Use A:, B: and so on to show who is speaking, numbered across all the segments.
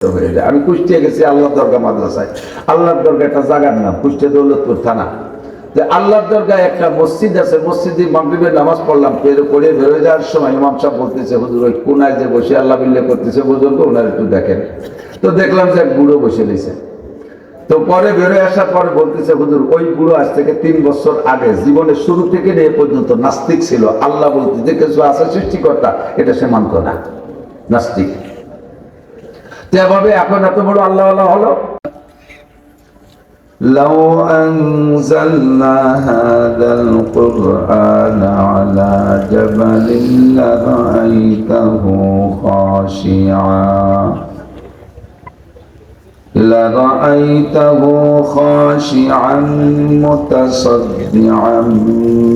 A: আমি কুষ্টিয়া গেছি আল্লাহ দরগা মাদ্রাসায়। আল্লাহর দরগা একটা জায়গার নাম, কুষ্টিয়া দৌলতপুর থানা। যে আল্লাহর দরগায় একটা মসজিদ আছে, মসজিদে মাগরিবের নামাজ পড়লাম, পড়ে বেরোয় যাওয়ার সময় ইমাম সাহেব বলতেছে, হুজুর ওই কোনায় যে বসে আল্লাহ বিল্লাহ করতেছে বুজুর্গ, ওনার একটু দেখেন। তো দেখলাম যে এক বুড়ো বসে রয়েছে। তো পরে বেরোয় আসার পরে বলতেছে, হুজুর ওই বুড়ো আজ থেকে 3 বছর আগে জীবনের শুরু থেকে এ পর্যন্ত নাস্তিক ছিল। আল্লাহ বলতে যে কিছু আছে সৃষ্টিকর্তা, এটা সে মানত না, নাস্তিক। যেভাবে এখন এত বড় আল্লাহ আল্লাহ হলো। لو أنزلنا هذا القرآن على جبل لرأيته خاشعا متصدعا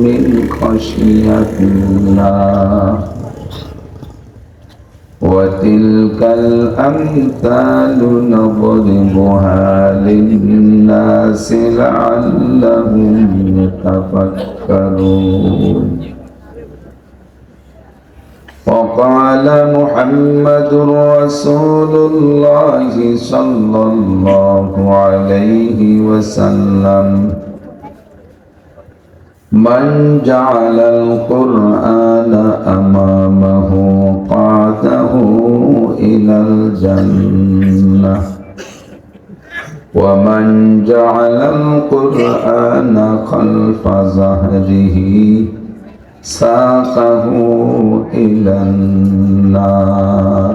A: من خشية الله وتلك الأمثال نضربها للناس لعلهم يتفكرون وقال محمد رسول الله صلى الله عليه وسلم من جعل القرآن أمامه قاده إلى الجنة ومن جعل القرآن خلف ظهره ساقه إلى النار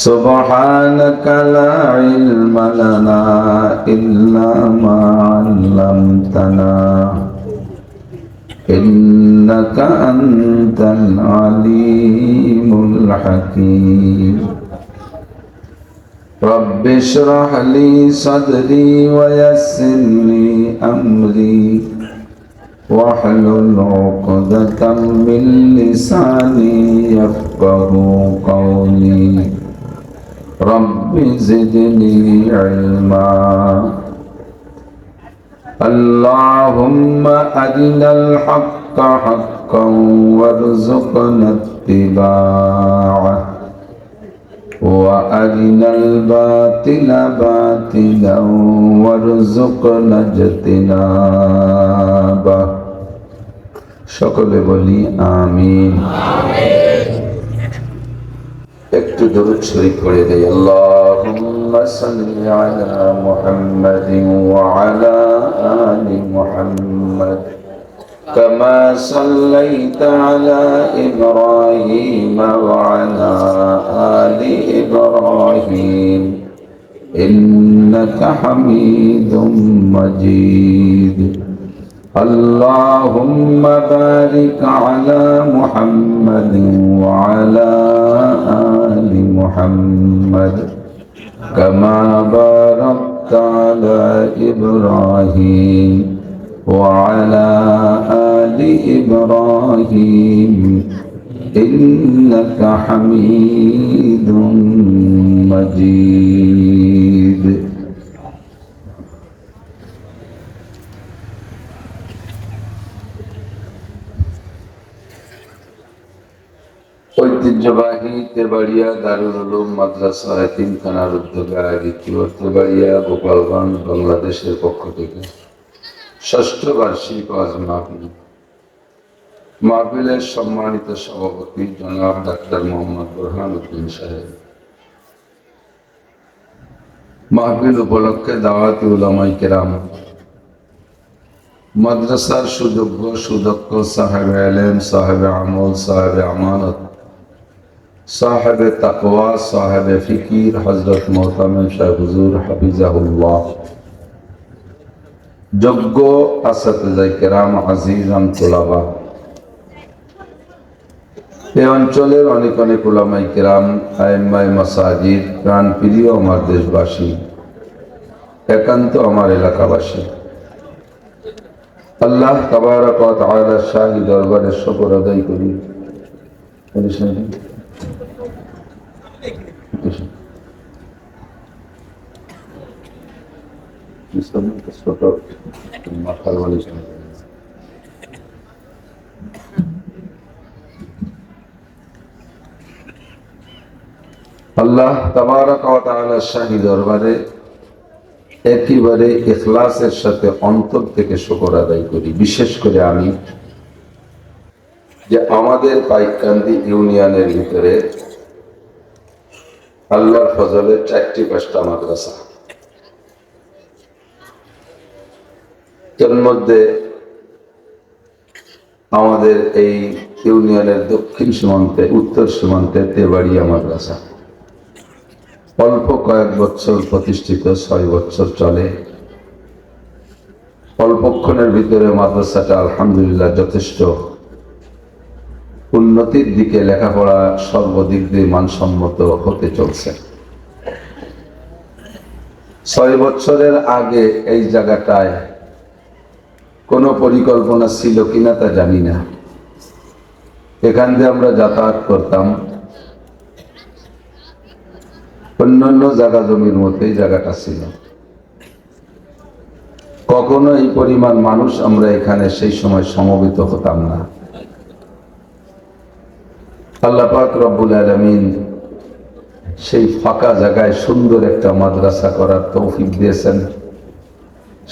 A: سبحانك لا علم لنا إلا ما علمتنا إنك أنت العليم الحكيم رب اشرح لي صدري ويسر لي أمري واحلل عقدة من لساني يفقهوا قولي رب زدني علما اللهم أرنا الحق حقا وارزقنا اتباعه وأرنا الباطل باطلا وارزقنا اجتنابه সকলে বলি আমিন। একটু দরুদ শরীফ পড়ে দেই। আল্লাহুম্মা সাল্লি আলা মুহাম্মাদিন ওয়া আলা আলি মুহাম্মাদ কামা সাল্লাইতা আলা ইব্রাহিম ওয়া আলা আলি ইব্রাহিম ইন্নাকা হামিদুম মাজিদ اللهم بارك على محمد وعلى آل محمد كما باركت على إبراهيم وعلى آل إبراهيم إنك حميد مجيد ঐতিহ্যবাহী তেবাড়িয়া দারুল উলুম মাদ্রাসা এতিমখানার উদ্যোগে আয়োজিত তেবাড়িয়া গোপালগঞ্জ বাংলাদেশের পক্ষ থেকে ষষ্ঠ বার্ষিক ওয়াজ মাহফিল। মাহফিলের সম্মানিত সভাপতি জনাব ডাক্তার মোহাম্মদ বুরহানুদ্দিন সাহেব, মাহফিল উপলক্ষে দাওয়াতি উলামায়ে কেরাম, মাদ্রাসার সুযোগ্য সুদক্ষ সাহেবে ইলম, সাহেবে আমল, সাহেবে আমানত, সাহেবে তাকওয়া, সাহেবে ফিকির হযরত মোহতামিম শাহ হুজুর হাফিজাহুল্লাহ, যোগ্য আসাতিজায়ে কেরাম, আজিজান তুলাবা, এই অঞ্চলের অনেক অনেক উলামায়ে কেরাম, আইম্মায়ে মাসাজিদ, প্রাণপ্রিয় আমার দেশবাসী, একান্ত আমার এলাকাবাসী, আল্লাহ তাবারক ওয়া তাআলার শাহী দরবারে শুকর আদায় করি। আল্লাহ তাবারাক ওয়া তাআলার শাহী দরবারে একেবারে ইখলাসের সাথে অন্তর থেকে শুকর আদায় করি। বিশেষ করে আমি যে আমাদের পাইককান্দি ইউনিয়নের ভিতরে আল্লাহর ফজলে 4-5টা মাদ্রাসা, এর মধ্যে আমাদের এই ইউনিয়নের দক্ষিণ সীমান্তে উত্তর সীমান্তে তেবাড়িয়া মাদ্রাসা অল্প কয়েক বছর প্রতিষ্ঠিত, 6 বছর চলে। অল্পক্ষণের ভিতরে মাদ্রাসাটা আলহামদুলিল্লাহ যথেষ্ট উন্নতির দিকে, লেখাপড়া সর্বদিক দিয়ে মানসম্মত হতে চলছে। 6 বছরের আগে এই জায়গাটায় কোনো পরিকল্পনা ছিল কিনা তা জানি না। এখান দিয়ে আমরা যাতায়াত করতাম, অন্যান্য জায়গা জমির মতোই জায়গাটা ছিল। কখনো এই পরিমাণ মানুষ আমরা এখানে সেই সময় সমবেত হতাম না। আল্লাহ পাক রব্বুল আলামিন সেই ফাঁকা জায়গায় সুন্দর একটা মাদ্রাসা করার তৌফিক দিয়েছেন।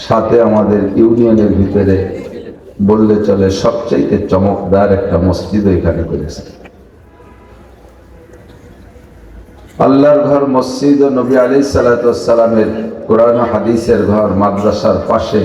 A: সাথে আমাদের ইউনিয়নের ভিতরে বললে চলে সবচাইতে চমকদার একটা মসজিদ এখানে করেছে। আল্লাহর ঘর মসজিদ ও নবী আলাইহিস সালাতু ওয়াস সালামের কোরআন ও হাদিসের ঘর মাদ্রাসার পাশে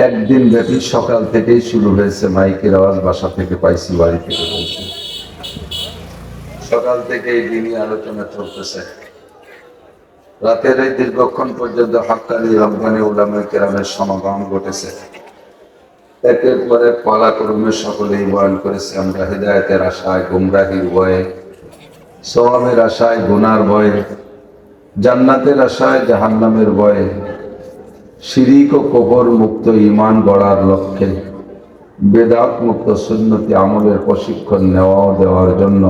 A: একদিন ব্যাপী সকাল থেকেই শুরু হয়েছে মাইকের আওয়াজ, বাসা থেকে পাইছি, বাড়ি থেকে বলছি। সকাল থেকেই দিনই আলোচনা চলতেছে, রাতের এই দীর্ঘক্ষণ পর্যন্ত হাক্কানি রব্বানি উলামায়ে কেরামের সমাগম ঘটেছে। একের পরে পালাক্রমে সকলেই বয়ান করেছে। আমরা হেদায়েতের আশায়, গুমরাহির ভয়ে, সওয়াবের আশায়, গুনার ভয়ে, জান্নাতের আশায়, জাহান্নামের ভয়ে, শিরিক ও কুফর মুক্ত ঈমান গড়ার লক্ষ্যে বেদাত মুক্ত সুন্নতি আমলের প্রশিক্ষণ দেওয়ার জন্য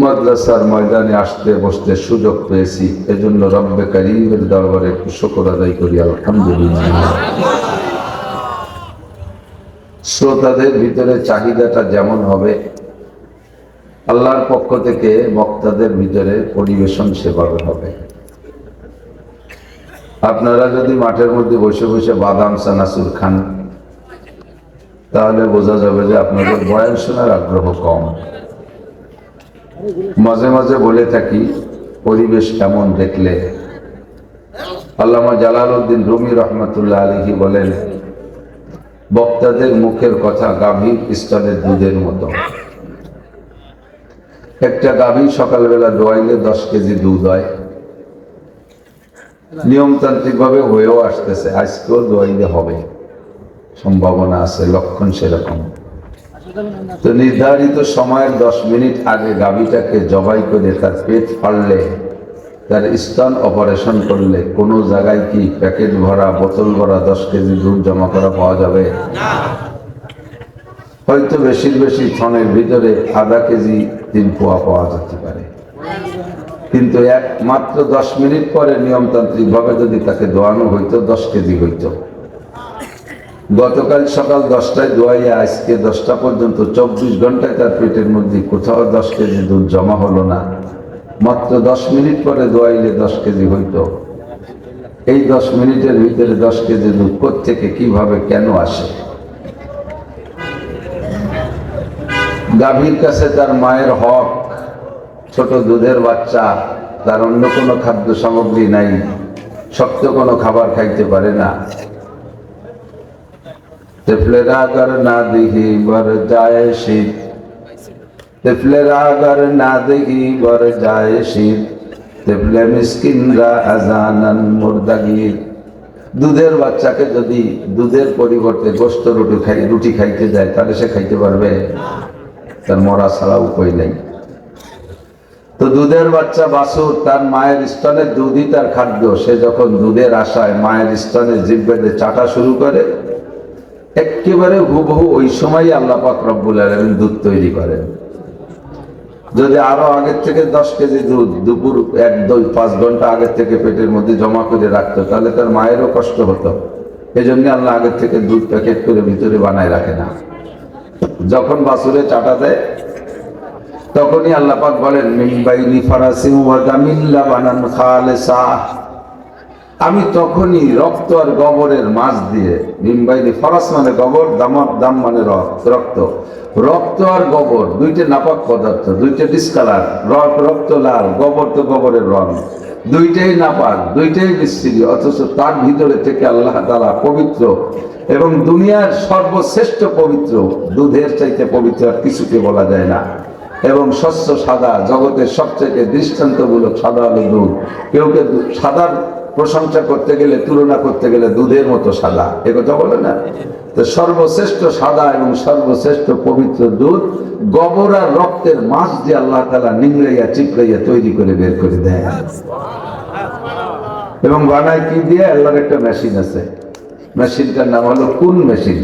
A: মাদ্রাসার ময়দানে আসতে বসতে সুযোগ পেয়েছি। এজন্য রব্বে কারীমের দরবারে একটু শুকর আদায় করি, আলহামদুলিল্লাহ। শ্রোতাদের ভিতরে চাহিদাটা যেমন হবে, আল্লাহর পক্ষ থেকে বক্তাদের ভিতরে পরিবেশন সেভাবে হবে। আপনারা যদি মাঠের মধ্যে বসে বসে বাদাম চানাচুর খান, তাহলে বোঝা যাবে যে আপনাদের বয়ান শোনার আগ্রহ কম। মাঝে মাঝে বলে থাকি, পরিবেশ কেমন দেখলে আল্লামা জালালউদ্দিন রুমি রহমতুল্লাহ আলাইহি বলেন, বক্তাদের মুখের কথা গাভীর স্তনের দুধের মতো। একটা গাভী সকালবেলা দোয়াইলে 10 কেজি দুধ হয়, নিয়মতান্ত্রিক ভাবে হয়েও আসতেছে। আজকেও দোয়াইলে হবে, সম্ভাবনা আছে, লক্ষণ সেরকম। তো নির্ধারিত সময়ের 10 মিনিট আগে গাভীটাকে জবাই করে তার পেট ফাড়লে, তার স্তন অপারেশন করলে কোনো জায়গায় কি প্যাকেট ভরা, বোতল ভরা 10 কেজি দুধ জমা করা পাওয়া যাবে? হয়তো বেশি থনের ভিতরে আধা কেজি 3 পোয়া পাওয়া যেতে পারে। কিন্তু মাত্র 10 মিনিট পরে নিয়মতান্ত্রিক ভাবে যদি তাকে দোয়ানো হইতো 10 কেজি হইতো। গতকাল সকাল 10টায় দোয়াইয়া আজকে 10টা পর্যন্ত 24 ঘন্টায় তার পেটের মধ্যে কোথাও 10 কেজি দুধ জমা হলো না। মাত্র 10 মিনিট পরে দোয়াইলে 10 কেজি হইতো। এই 10 মিনিটের ভিতরে 10 কেজি দুধ কোত্থেকে, কিভাবে, কেন আসে? গাভীর কাছে তার মায়ের হক, ছোট দুধের বাচ্চা, তার অন্য কোনো খাদ্য সামগ্রী নাই, শক্ত কোনো খাবার খাইতে পারে না। তেফলেরা আগার না দেখি বর যায় শীত, তেফলেরা আগার না দেখি বর যায় শীত, তেফলে মিসকিনরা আজানান মুর্দাগির। দুধের বাচ্চাকে যদি দুধের পরিবর্তে গোশত রুটি খাইতে দেয়, তাহলে সে খাইতে পারবে? তার মরা ছাড়া উপায় নেই। তো দুধের বাচ্চা বাছুর, তার মায়ের স্তনের দুধই তার খাদ্য। সে যখন দুধের আশায় মায়ের স্তনে জিভ বেঁধে চাটা শুরু করে, একেবারে হুবহু ওই সময় আল্লাহ পাক রব্বুল আলামিন দুধ তৈরি করেন। যদি আরো আগের থেকে 10 কেজি দুধ দুপুর 1-2-5 ঘন্টা আগের থেকে পেটের মধ্যে জমা করে রাখতো, তাহলে তার মায়েরও কষ্ট হতো। এই জন্য আল্লাহ আগের থেকে দুধ প্যাকেট করে ভিতরে বানায় রাখে না। যখন বাছুরে চাটা দেয় তখনই আল্লাহ পাক বলেন মিন বাইনি ফারাসিন ওয়া দামিন লাবানান খালিসা, আমি তখনই রক্ত আর গোবরের মাছ দিয়ে, মিন বাইনি ফারাস মানে গোবর, দাম মানে রক্ত, রক্ত আর গোবর দুইটা নাপাক পদার্থ, দুইটা ডিসকালার, রক্ত লাল, গোবর তো গোবরের রং, দুইটাই নাপাক, দুইটাই বিশ্রী, অথচ তার ভিতরে থেকে আল্লাহ তাআলা পবিত্র এবং দুনিয়ার সর্বশ্রেষ্ঠ পবিত্র, দুধের চাইতে পবিত্র আর কিছুকে বলা যায় না। এবং স্বচ্ছ সাদা, জগতের সবচেয়ে দৃষ্টান্তমূলক সাদা হলো দুধ। কেউ সাদার প্রশংসা করতে গেলে, তুলনা করতে গেলে দুধের মতো সাদা, এ কথা বলে না। তো সর্বশ্রেষ্ঠ সাদা এবং সর্বশ্রেষ্ঠ পবিত্র দুধ গোবর আর রক্তের মাছ দিয়ে আল্লাহ তাআলা নিংড়াইয়া চিপড়াইয়া তৈরি করে বের করে দেয়। এবং বানায় কি দিয়ে? আল্লাহর একটা মেশিন আছে, মেশিনটার নাম হলো কুন মেশিন।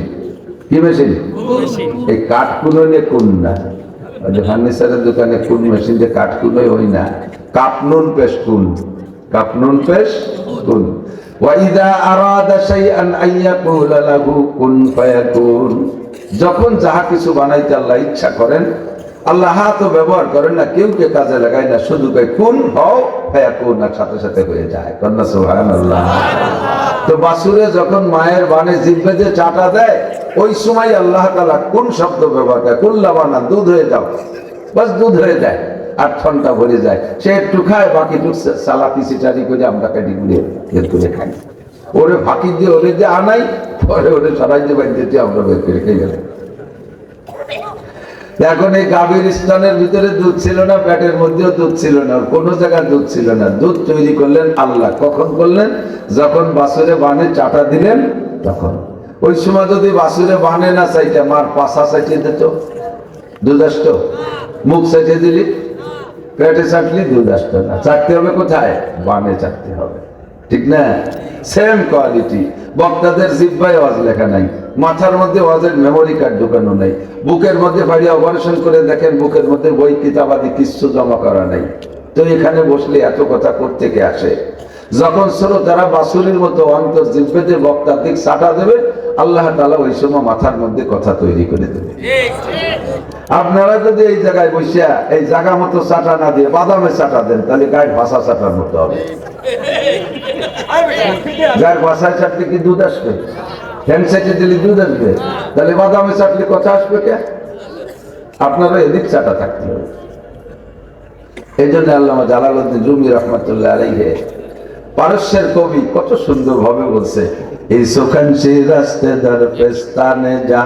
A: কি মেশিন? এই কাঠ কুনোয় কুন না, ফার্নিচারের দোকানে কুন মেশিন যে কাঠ কুনোয় হই না, কাপনুন পেশ কুন, কাপনুন পেশ কুন। ওয়াইদা আরাদা শাইআন আইয়াকুলা লাহু কুন ফায়াকুন, যখন যাহা কিছু বানাইতে আল্লাহ ইচ্ছা করেন, আল্লাহ হাতও ব্যবহার করেন না, কেউ কে কাজে লাগায় না, শুধু কয় কুন হও ফায়াকুন, আর সাথে সাথে হয়ে যায়। কন্যা সুবহানাল্লাহ। তো বাছুরে যখন মায়ের বানে জিহ্বা দিয়ে চাটা দেয়, ওই সময় আল্লাহ তাআলা কোন শব্দ ব্যবহার করে? কুল্লাবানা, দুধ হয়ে যাও, বাস দুধ হয়ে যায়, আর ঠনটা ভরে যায়। সে একটু খায়, বাকিটুক সালাতি সিটারি করে আমরা কাটি গুলিয়ে বের করে খাই। ওরে ফাঁকি দিয়ে ওরে যে আনাই, পরে ওরে সরাই দিয়ে বাড়িতে দিয়ে আমরা বের করে খেয়ে গেলাম। এখন এই গাভীর স্থানের ভিতরে দুধ ছিল না, পেটের মধ্যেও দুধ ছিল না, কোনো জায়গায় দুধ ছিল না। দুধ তৈরি করলেন আল্লাহ। কখন করলেন? যখন বাছুরে বানে চাটা দিলেন তখন। ওই সময় যদি বাছুরে বানে না চাইতে, মার পাশা চাইতে দিত, দুধ আসতো। মুখ চাইতে দিলি, পেটে চাটলি, দুধ আসতো না। চাটতে হবে কোথায়? বানে চাটতে হবে, ঠিক না? Same quality. বক্তাদের জিহ্বায় ওয়াজ লেখা নাই, মাথার মধ্যে ওয়াজের মেমোরি কার্ড ঢুকানো নাই, বুকের মধ্যে বাড়ি অপারেশন করে দেখেন বুকের মধ্যে বই কিতাবাদি কিছু জমা করা নাই। তো এখানে বসলে এত কথা কোত্থেকে আসে? যখন শ্রোতারা বাছুরের মতো অন্তর জিহ্বাতে বক্তার দিক চাটা দেবে, আল্লাহ তাআলা ওই সময় মাথার মধ্যে কথা তৈরি করে দেবে। আপনারা যদি এই জায়গায় বসিয়া এই জায়গা মতো চাটা না দিয়ে বাদামের চাটা দেন, তাহলে গায়ের ভাষা চাটার মতো হবে। গায়ের ভাষায় চাটলে কি দুধ আসবে? ফ্যান চাটে দিলে দুধ আসবে? তাহলে বাদামে চাটলে কথা আসবে কে? আপনারা এদিক চাটা থাকতে হবে। এই জন্য আল্লামা জালালউদ্দিন রুমি রহমাতুল্লাহ আলাইহি, পারস্যের কবি, কত সুন্দর ভাবে বলছে, এই সুখান সে রাস্তে দর পেস্তানে যা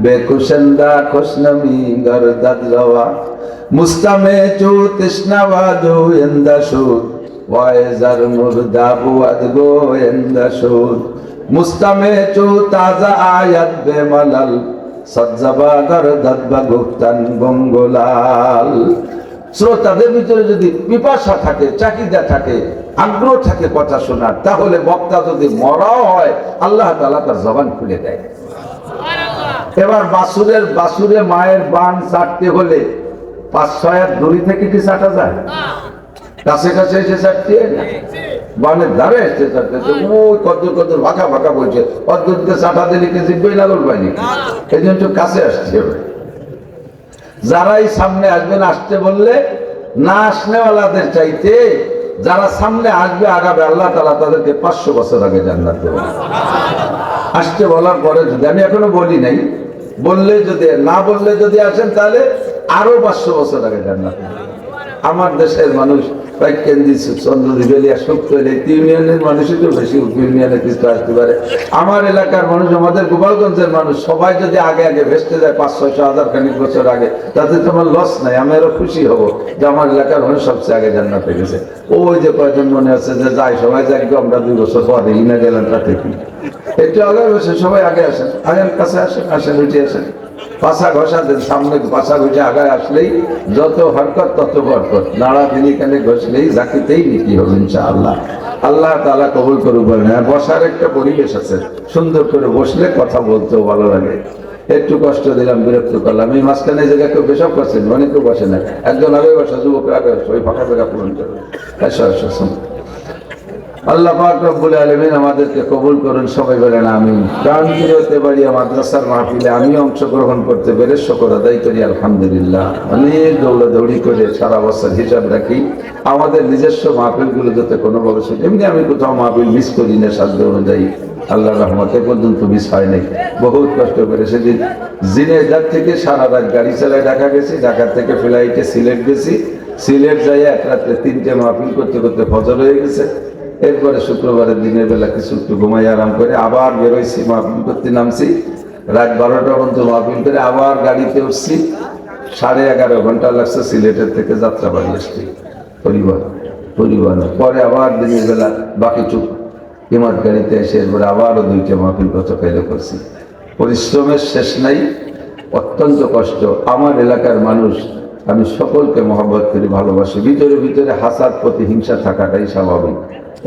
A: বেকুশন্দা খুশনমি গরদাদ রওয়া মুস্তামে চু তৃষ্ণাবাদু ইন্দাসুদ ওয়াইজার মুরদা বুয়াদ গো ইন্দাসুদ মুস্তামে চু তাজা আয়াত বেমালাল সজ্জাবা গরদাদ বাগুপ্তান গঙ্গলাল। শ্রোতাদের ভিতরে যদি পিপাসা থাকে, চাহিদা থাকে, আগ্রহ থাকে কথা শোনার, তাহলে বক্তা যদি মরাও হয়, আল্লাহ তাআলা তার জবান খুলে দেয়। এবার বাছুরে মায়ের বান চাটতে হলে 5-6 হাত দূরে থেকে কি চাটা যায়? কাছে কাছে এসে চাটতে না, বানের ধারে এসে চাটতে, ওই কত ভাকা ভাকা বলছে, অদ্ভুতকে চাটা দিলে কি জিভে লাগল পায়নি? এই জন্য একটু কাছে আসতে হবে। যারাই সামনে আসবেন, আসতে বললে না আসনেওয়ালাদের চাইতে যারা সামনে আসবে আগাবে, আল্লাহ তাআলা তাদেরকে 500 বছর আগে জান্নাত দেবেন। আসতে বলার পরে যদি, আমি এখনো বলি নাই, বললে যদি না বললে যদি আসেন, তাহলে আরো 500 বছর আগে জান্নাত দেবেন। আমার দেশের মানুষ ইউনিয়নের মানুষই তো বেশি, ইউনিয়নের কিছু আসতে পারে। আমার এলাকার মানুষ, আমাদের গোপালগঞ্জের মানুষ, সবাই যদি আগে আগে ভেসতে যায় 500-600 খানিক বছর আগে, তাতে তোমার লস নাই। আমি আরো খুশি হব যে আমার এলাকার মানুষ সবচেয়ে আগে জান্নাতে গেছে। ওই যে কয়জন মনে আছে যে যাই, সবাই যাই, আমরা 2 বছর পরে না গেলেন, তাতে কি? একটু আগে বসে সবাই আগে আসেন, আগের কাছে আসেন, উঠে আসেন, পাশা ঘষা দেন, সামনে পাশা ঘষে আগায় আসলেই যত হরকত তত বরকত, নাড়া দিলি কানে ঘষলেই জাকিতেই নীতি হবে ইনশাআল্লাহ। আল্লাহ তাআলা কবুল করুক। বলেন, বসার একটা পরিবেশ আছে, সুন্দর করে বসলে কথা বলতেও ভালো লাগে। একটু কষ্ট দিলাম, বিরক্ত করলাম। এই মাঝখানে এই জায়গায় কেউ পেশাব করছেন, অনেকেও বসে না, একজন আগে বসা, যুবকরা আগে বসা, ওই ফাঁকা জায়গা পূরণ করবে। আল্লাহ পাক রব্বুল আলামিন আমাদেরকে কবুল করুন, সবাই বলেন আমিন। প্রাণপ্রিয় বাড়িয়া মাদ্রাসার মাহফিলে আমি অংশগ্রহণ করতে পেরে শুকর আদায় করি আলহামদুলিল্লাহ। অনেক দৌড়াদৌড়ি করে সারা বছর হিসাব রাখি আমাদের নিজস্ব মাহফিলগুলো যাতে কোনোভাবে শুনে, এমনি আমি কোথাও মাহফিল মিস করি না, সাধ্য অনুযায়ী আল্লাহর রহমতে পর্যন্ত মিস হয় নাই। বহুত কষ্ট করে সেদিন জিনেদার থেকে সারা রাত গাড়ি চালায় ঢাকা গেছি, ঢাকা থেকে ফ্লাইটে সিলেট গেছি, সিলেট যাই এক রাত্রে 3টে মাহফিল করতে করতে ফজর হয়ে গেছে। এরপরে শুক্রবারের দিনের বেলা কিছু একটু ঘুমাই আরাম করে আবার বেরোইছি, মাহফিল করতে নামছি, রাত 12টা পর্যন্ত মাহফিল করে আবার গাড়িতে উঠছি। 11.5 ঘন্টা লাগছে সিলেটের থেকে যাত্রা বাড়ি আসছি পরিবার পরে আবার দিনের বেলা বাকি চুপ হিমাত গাড়িতে এসে এরপরে আবারও 2টে মাহফিল গতকালও করছি। পরিশ্রমের শেষ নাই, অত্যন্ত কষ্ট। আমার এলাকার মানুষ, আমি সকলকে মহব্বত করি, ভালোবাসি। ভিতরে ভিতরে হাসাদ প্রতিহিংসা থাকাটাই স্বাভাবিক।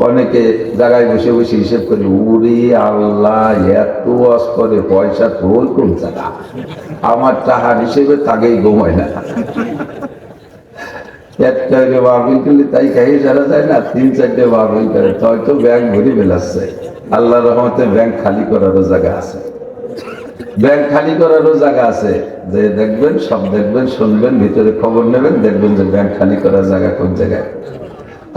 A: অনেকে জায়গায় বসে বসে হিসেব করে, উরি আল্লাহ এত ওয়াজ করে পয়সা তোর কোন জায়গা, আমার টাহার হিসেবে তাকেই ঘুমায় না। একটা মাহফিল করলে তাই খাই সারা যায় না, 3-4টে মাহফিল করে হয়তো ব্যাংক ভরি বেলাচ্ছে। আল্লাহ রহমতে ব্যাংক খালি করারও জায়গা আছে, ব্যাংক খালি করারও জায়গা আছে। যে দেখবেন, সব দেখবেন, শুনবেন, ভিতরে খবর নেবেন, দেখবেন যে ব্যাংক খালি করার জায়গা কোন জায়গায়।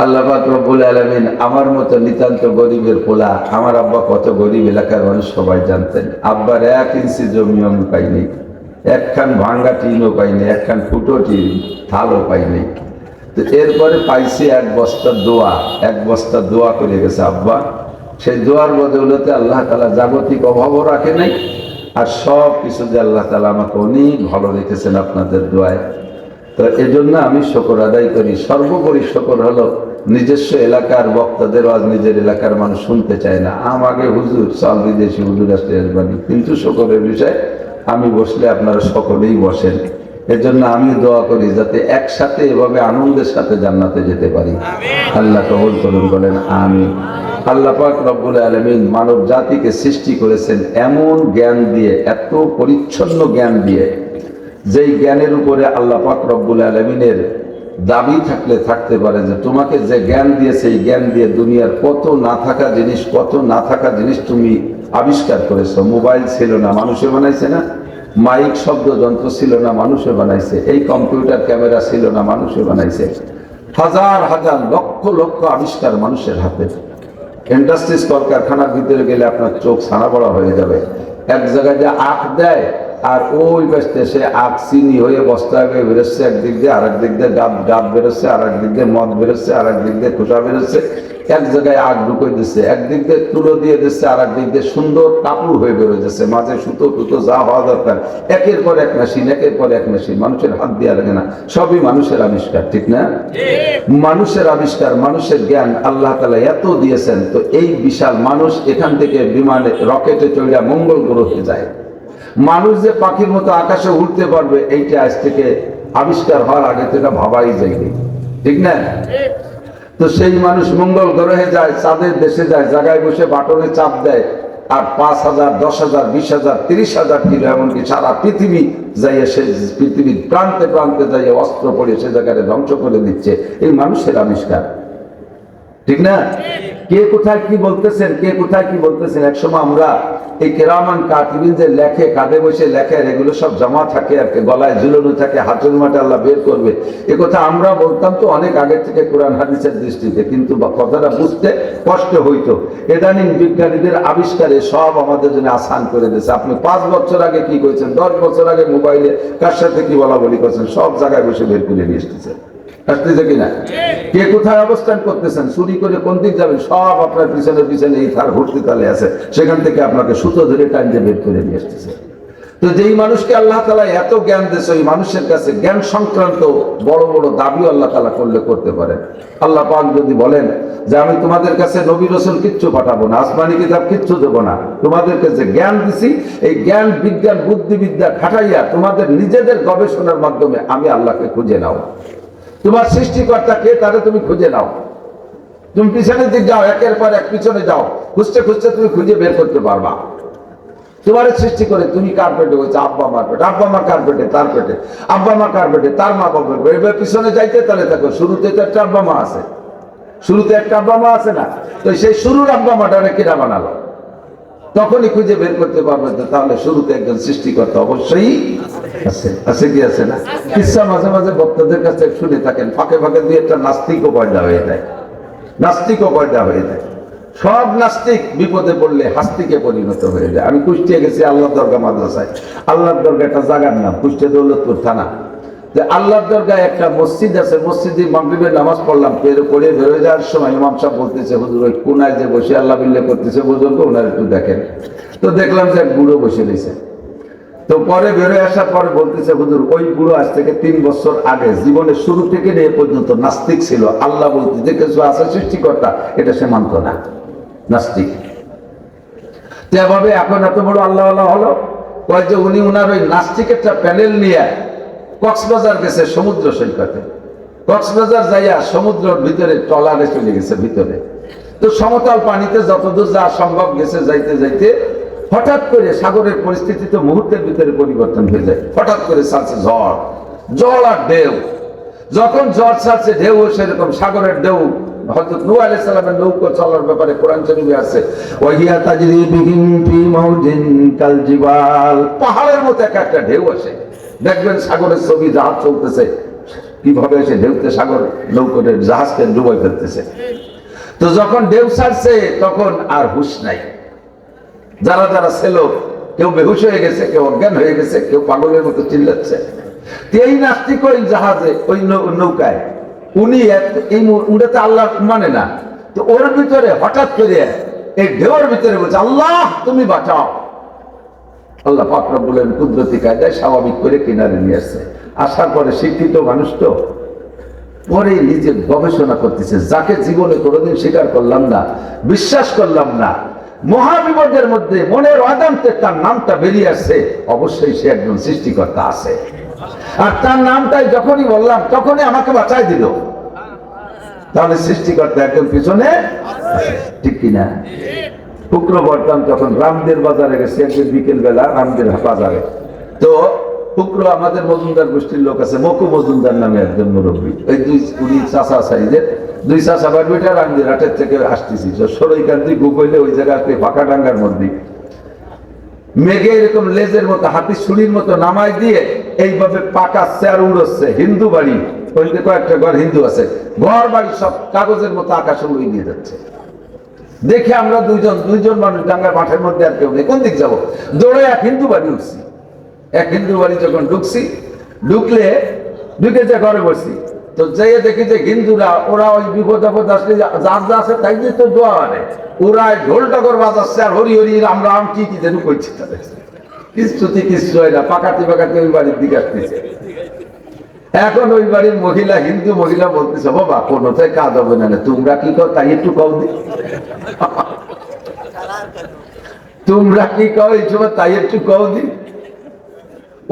A: আল্লাহ পাক রব্বুল আলামিন আমার মতো নিতান্ত গরিবের পোলা, আমার আব্বা কত গরিব এলাকার মানুষ সবাই জানতেন। আব্বার 1 ইঞ্চি জমি আমি পাইনি, একখান ভাঙ্গা টিনও পাইনি, একখান ফুটো টিন থালও পাইনি। তো এরপরে পাইছি 1 বস্তা দোয়া, 1 বস্তা দোয়া করে গেছে আব্বা। সেই দোয়ার বদৌলতে আল্লাহ তাআলা জাগতিক অভাবও রাখে নাই, আর সব কিছু যে আল্লাহ তাআলা আমাকে অনেক ভালো রেখেছেন আপনাদের দোয়ায়। তো এজন্য আমি শুকর আদায় করি। সর্বোপরি শুকর হলো নিজস্ব এলাকার বক্তাদের আজ নিজের এলাকার মানুষ শুনতে চায় না। আমাকে হুজুর সব বিদেশি হুজুর আসতে আসবানি, কিন্তু শুকরের বিষয় আমি বসলে আপনারা সকলেই বসেন। এজন্য আমি দোয়া করি যাতে একসাথে এভাবে আনন্দের সাথে জান্নাতে যেতে পারি। আল্লাহ কবুল করুন, বলেন আমিন। আল্লাহ পাক রব্বুল আলামিন মানব জাতিকে সৃষ্টি করেছেন এমন জ্ঞান দিয়ে, এত পরিচ্ছন্ন জ্ঞান দিয়ে, যেই জ্ঞানের উপরে আল্লাহ পাক রব্বুল আলামিনের দাবি থাকলে থাকতে পারে যে তোমাকে যে জ্ঞান দিয়েছে, এই জ্ঞান দিয়ে দুনিয়ার কত না থাকা জিনিস তুমি আবিষ্কার করেছো। মোবাইল ছিল না, মানুষে বানাইছে না। মাইক শব্দ যন্ত্র ছিল না, মানুষে বানাইছে। এই কম্পিউটার ক্যামেরা ছিল না, মানুষে বানাইছে। হাজার হাজার লক্ষ লক্ষ আবিষ্কার মানুষের হাতে। ইন্ডাস্ট্রিজ কলকারখানার ভিতরে গেলে আপনার চোখ ছানা বড়া হয়ে যাবে। এক জায়গায় যে আখ দেয়, আর ওই ব্যস্তে সে আখ চিনি হয়ে বস্তা হয়ে বেরোচ্ছে একদিক দিয়ে, আর একদিক দিয়ে ডাব বেরোচ্ছে, আর একদিক দিয়ে মদ বেরোচ্ছে, আর একদিক দিয়ে খোসা বেরোচ্ছে। এক জায়গায় আখ ঢুকে দিচ্ছে, একদিক দিয়ে তুলো দিয়ে দিচ্ছে, আর একদিক দিয়ে সুন্দর কাপড় হয়ে বেরোয় যাচ্ছে, মাঝে সুতো টুতো যা হওয়া দরকার, একের পর এক মেশিন, একের পর এক মেশিন। মানুষের হাত দেওয়া লাগে না, সবই মানুষের আবিষ্কার, ঠিক না? মানুষের আবিষ্কার, মানুষের জ্ঞান আল্লাহ তাআলা এত দিয়েছেন। তো এই বিশাল মানুষ এখান থেকে বিমানে রকেটে চড়ে মঙ্গল গ্রহে যায়। মানুষ যে পাখির মতো আকাশে উঠতে পারবে, এইটা আজ থেকে আবিষ্কার হওয়ার আগে থেকে ভাবাই যায়নি, ঠিক না? তো সেই মানুষ মঙ্গল গ্রহে যায়, চাঁদের দেশে যায়, জায়গায় বসে বাটনে চাপ দেয়, আর 5,000, 10,000, 20,000, 30,000 কিলো এমনকি সারা পৃথিবী যাইয়ে, সে পৃথিবীর প্রান্তে প্রান্তে যাইয়ে অস্ত্র পড়ে সে জায়গায় ধ্বংস করে দিচ্ছে। এই মানুষের আবিষ্কার, ঠিক না? কে কোথায় কি বলতেছেন, কে কোথায় কি বলতেছেন। একসময় আমরা এই কেরামান কাতিবিন যে লেখে, কাঁধে বসে লেখে, এগুলো সব জমা থাকে আর গলায় ঝুলানো থাকে, হাতের মাঠে আল্লাহ বের করবে, এ কথা আমরা বলতাম তো অনেক আগের থেকে কোরআন হাদিসের দৃষ্টিতে, কিন্তু কথাটা বুঝতে কষ্ট হইতো। ইদানিং বিজ্ঞানীদের আবিষ্কারে সব আমাদের জন্য আসান করে দিয়েছে। আপনি 5 বছর আগে কি করেছেন, 10 বছর আগে মোবাইলে কার সাথে কি বলা বলি করছেন, সব জায়গায় বসে বের করে নিয়ে এসেছেন। আসতেছে কিনা? কে কোথায় অবস্থান করতেছেন, চুরি করে কোন দিক যাবেন, সব আপনার পিছনে পিছনে এই তার ভর্তি তালে আছে, সেখান থেকে আপনাকে সুতো ধরে টাইমে বের করে নিয়ে আসতেছে। তো যেই মানুষকে আল্লাহ তাআলা এত জ্ঞান দিয়েছে, ওই মানুষের কাছে জ্ঞান সংক্রান্ত বড় বড় দাবিও আল্লাহ তাআলা করতে পারেন। আল্লাহ পাক যদি বলেন যে আমি তোমাদের কাছে নবী রাসূল কিচ্ছু পাঠাবো না, আসমানি কিতাব কিচ্ছু দেবো না, তোমাদেরকে যে জ্ঞান দিছি, এই জ্ঞান বিজ্ঞান বুদ্ধিবিদ্যা খাটাইয়া তোমাদের নিজেদের গবেষণার মাধ্যমে আমি আল্লাহকে খুঁজে নাও। তোমার সৃষ্টিকর্তা কে, তারে তুমি খুঁজে নাও। তুমি পিছনের দিক যাও, একের পর এক পিছনে যাও, খুঁজতে খুঁজতে তুমি খুঁজে বের করতে পারবা। তোমার সৃষ্টি করে তুমি কার পেটে হয়েছে? আব্বা মার পেটে। আব্বা মা কার পেটে? তার পেটে। আব্বা মা কার পেটে? তার মা বাবার পেটে। এবার পিছনে যাইতে তাহলে দেখো শুরুতে তো একটা আব্বা মা আছে, শুরুতে একটা আব্বা মা আছে না? তো সেই শুরুর আব্বা মাটারে কিনা বানালো? তখনই খুঁজে বের করতে পারবে তো তাহলে শুরুতে একজন সৃষ্টিকর্তা অবশ্যই আছে। আছে কি আছে না? কিসা মাঝে মাঝে বক্তাদের কাছে শুনে থাকেন, ফাঁকে ফাঁকে দুই একটা নাস্তিকও পয়দা হয়ে যায়, নাস্তিকও পয়দা হয়ে যায়। সব নাস্তিক বিপদে পড়লে হাস্তিকে পরিণত হয়ে যায়। আমি কুষ্টিয়া গেছি আল্লাহ দরগা মাদ্রাসায়। আল্লাহর দরগা একটা জায়গার নাম, কুষ্টিয়া দৌলতপুর থানা। যে আল্লাহর দরগায় একটা মসজিদ আছে, মসজিদে মাগরিবের নামাজ পড়লাম, পড়ে বেরোয় যাওয়ার সময় ইমাম সাহেব বলতেছে, হুজুর ওই কোনায় যে বসে আল্লাহ বিল্লাহ করতেছে বুজুর্গ, ওনার একটু দেখেন। তো দেখলাম যে এক বুড়ো বসে রয়েছে। তো পরে বেরোয় আসার পরে বলতেছে, হুজুর ওই বুড়ো আজ থেকে 3 বছর আগে জীবনের শুরু থেকে নিয়ে পর্যন্ত নাস্তিক ছিল। আল্লাহ বলতে যে কিছু আছে সৃষ্টিকর্তা, এটা সে মানত না, নাস্তিক। তো এভাবে এখন এত বড় আল্লাহ আল্লাহ হলো। কয় যে উনি উনার ওই নাস্তিকেরটা প্যানেল নিয়ে কক্সবাজার গেছে সমুদ্র সৈকতে। কক্সবাজার যাইয়া সমুদ্রের ভিতরে ট্রলারে চলে গেছে ভিতরে। তো সমতল পানিতে যতদূর যা সম্ভব গেছে, যাইতে যাইতে হঠাৎ করে সাগরের পরিস্থিতি তো মুহূর্তের ভিতরে পরিবর্তন হয়ে যায়। হঠাৎ করে ছাড়ছে ঝড়, জল আর ঢেউ। যখন ঝড় ছাড়ছে ঢেউ, সেরকম সাগরের ঢেউ। হযরত নূহ আলাইহিস সালামের নৌকা চলার ব্যাপারে কোরআন শরীফে আছে, ওয়াহিয়া তাজরি বিহিম ফি মাউজিন কাল জিবাল। পাহাড়ের মতো একটা ঢেউ আসে। দেখবেন সাগরের ছবি, জাহাজ চলতেছে কিভাবে এসে ঢেউতে সাগর নৌকোতে জাহাজকে ডুবাই ফেলতেছে। তো যখন ঢেউ ছাড়ছে তখন আর হুঁশ নাই। যারা যারা ছিল কেউ বেহুশ হয়ে গেছে, কেউ অজ্ঞান হয়ে গেছে, কেউ পাগলের মতো চিল্লাচ্ছে। এই নাস্তিক ওই জাহাজে, ওই নৌকায়, উনি উড়াতে আল্লাহ মানে না। তো ওর ভিতরে হঠাৎ করে এই ঢেউর ভিতরে বলছে, আল্লাহ তুমি বাঁচাও। আল্লাহ পাক রব্বুল আলামিন কুদরতি কায়দায় স্বাভাবিক করে কিনারে নিয়ে আসছে। আসার পরে শিক্ষিত মানুষ তো পরে নিজে গবেষণা করতেছে, যাকে জীবনে কোনোদিন স্বীকার করলাম না, বিশ্বাস করলাম না, মহাবিপদের মধ্যে মনের অজান্তে তার নামটা বেরিয়ে আসছে, অবশ্যই সে একজন সৃষ্টিকর্তা আছে। আর তার নামটাই যখনই বললাম তখনই আমাকে বাঁচাই দিল। তাহলে সৃষ্টিকর্তা একজন পিছনে, ঠিক কিনা? শুক্রবার যখন রামদের বাজারে গেছে একদিন বিকেল বেলা, রামদের বাজারে। তো শুক্র আমাদের মজুমদার গোষ্ঠীর লোক আছে, মকু মজুমদার নামে একজন মুরব্বী, এই উনি চাচা সাইজের, 2 চাচা বাড়বিটা রামদের হাটের থেকে আসতেছি সরৈকান্দি গুগলে, ওই জায়গাতে ফাঁকা ডাঙ্গার মধ্যে মেঘে এরকম লেজের মতো হাতি ছুরির মতো নামাই দিয়ে এইভাবে পাকা চেয়ার উড়োচ্ছে। হিন্দু বাড়ি, ওই কয়েকটা ঘর হিন্দু আছে, ঘর বাড়ি সব কাগজের মতো আকাশে উড়িয়ে নিয়ে যাচ্ছে। দেখে আমরা দুইজন মানুষ ডাঙ্গার মাঠের মধ্যে, আর কেউ নেই, কোন দিক যাবো? দৌড়ে এক হিন্দু বাড়ি উঠছি। এক হিন্দু বাড়ি যখন ঢুকছি, ঢুকে যে ঘরে বসছি, তো যেয়ে দেখি যে হিন্দুরা, ওরা ওই বিপদ আপদ আসলে যার যা আছে তাই দিয়ে তো দোয়া মানে, ওরা ঢোল টগর বাজাচ্ছে আর হরি হরি রাম রাম কি কি যেন করছে। তাদের কিচ্ছু হয় না, পাকাতে ওই বাড়ির দিকে আসতেছে। এখন ওই বাড়ির মহিলা, হিন্দু মহিলা বলতেছে, বাবা কোনোটাই কাজ হবে না, তোমরা কি কর তাই একটু কও দি। তোমরা কি কও এই সময় তাই একটু কও দি।